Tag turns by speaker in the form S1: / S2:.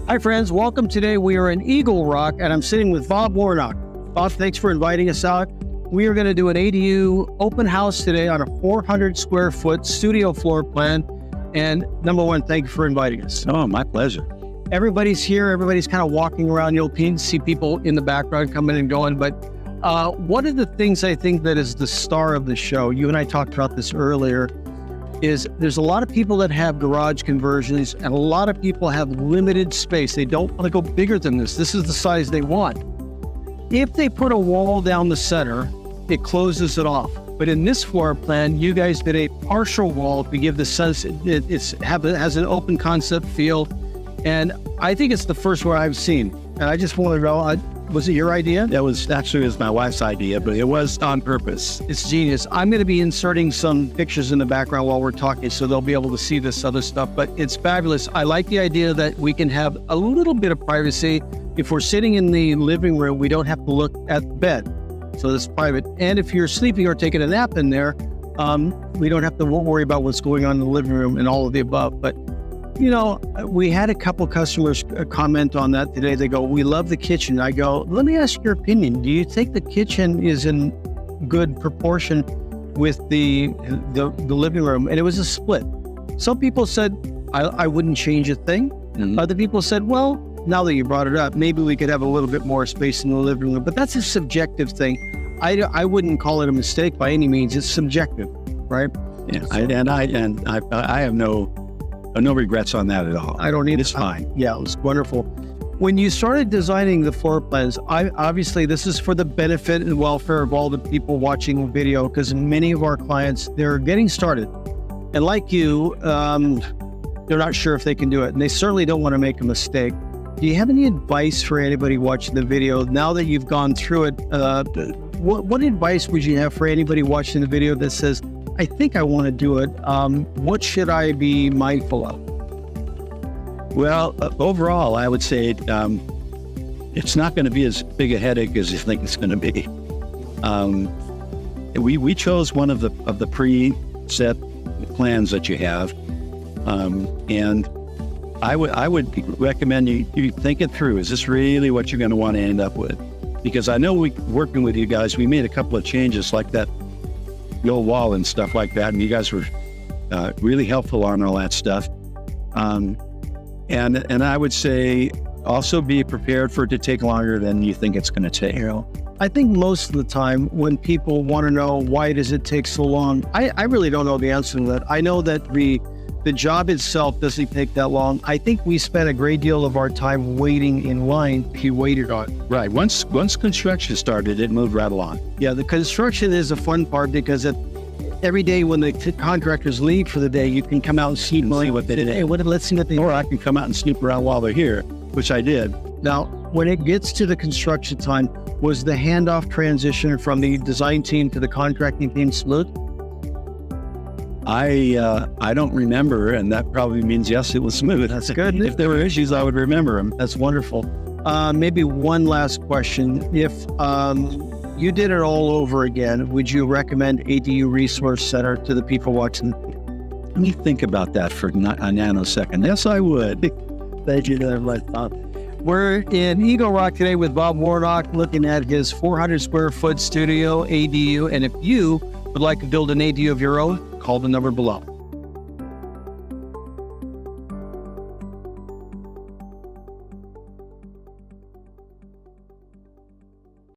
S1: Hi friends, welcome. Today we are in Eagle Rock and I'm sitting with Bob Warnock. Bob, thanks for inviting us out. We are going to do an ADU open house today on a 400 square foot studio floor plan. And number one, thank you for inviting us.
S2: Oh, my pleasure.
S1: Everybody's here. Everybody's kind of walking around. You'll see people in the background coming and going. But one of the things I think that is the star of the show, you and I talked about this earlier, is there's a lot of people that have garage conversions and a lot of people have limited space. They don't want to go bigger than this. This is the size they want. If they put a wall down the center, it closes it off. But in this floor plan, you guys did a partial wall to give the sense it has an open concept feel. And I think it's the first one I've seen. And I just wanted to know, was it your idea?
S2: That was actually my wife's idea, but it was on purpose.
S1: It's genius. I'm going to be inserting some pictures in the background while we're talking, so they'll be able to see this other stuff, but it's fabulous. I like the idea that we can have a little bit of privacy. If we're sitting in the living room, we don't have to look at the bed, so it's private. And if you're sleeping or taking a nap in there, we don't have to worry about what's going on in the living room and all of the above. But you know, we had a couple customers comment on that today. They go, we love the kitchen. I go, let me ask your opinion. Do you think the kitchen is in good proportion with the living room? And it was a split. Some people said, I wouldn't change a thing. Mm-hmm. Other people said, well, now that you brought it up, maybe we could have a little bit more space in the living room. But that's a subjective thing. I wouldn't call it a mistake by any means. It's subjective, right?
S2: Yeah, I have no regrets on that at all.
S1: I don't need
S2: It's fine.
S1: Yeah, it was wonderful. When you started designing the floor plans, obviously this is for the benefit and welfare of all the people watching the video, because many of our clients, they're getting started. And like you, they're not sure if they can do it. And they certainly don't want to make a mistake. Do you have any advice for anybody watching the video? Now that you've gone through it, what advice would you have for anybody watching the video that says, I think I want to do it. What should I be mindful of?
S2: Well, overall, I would say it's not going to be as big a headache as you think it's going to be. We chose one of the preset plans that you have, and I would recommend you think it through. Is this really what you're going to want to end up with? Because I know working with you guys, we made a couple of changes like that. The old wall and stuff like that, and you guys were really helpful on all that stuff. And I would say also be prepared for it to take longer than you think it's going to take.
S1: You know, I think most of the time when people want to know why does it take so long, I really don't know the answer to that. I know that the job itself doesn't take that long. I think we spent a great deal of our time waiting in line to be waited on.
S2: Right. Once construction started, it moved right along.
S1: Yeah, the construction is a fun part because every day when the contractors leave for the day, you can come out and see
S2: what they did.
S1: Hey, let's see what they did.
S2: Or I can come out and snoop around while they're here, which I did.
S1: Now, when it gets to the construction time, was the handoff transition from the design team to the contracting team smooth?
S2: I don't remember, and that probably means yes, it was smooth.
S1: That's good.
S2: If there were issues, I would remember them.
S1: That's wonderful. Maybe one last question. If you did it all over again, would you recommend ADU Resource Center to the people watching?
S2: Let me think about that for a nanosecond. Yes, I would.
S1: Thank you very much, Bob. We're in Eagle Rock today with Bob Warnock, looking at his 400 square foot studio ADU. And if you would like to build an ADU of your own, call the number below.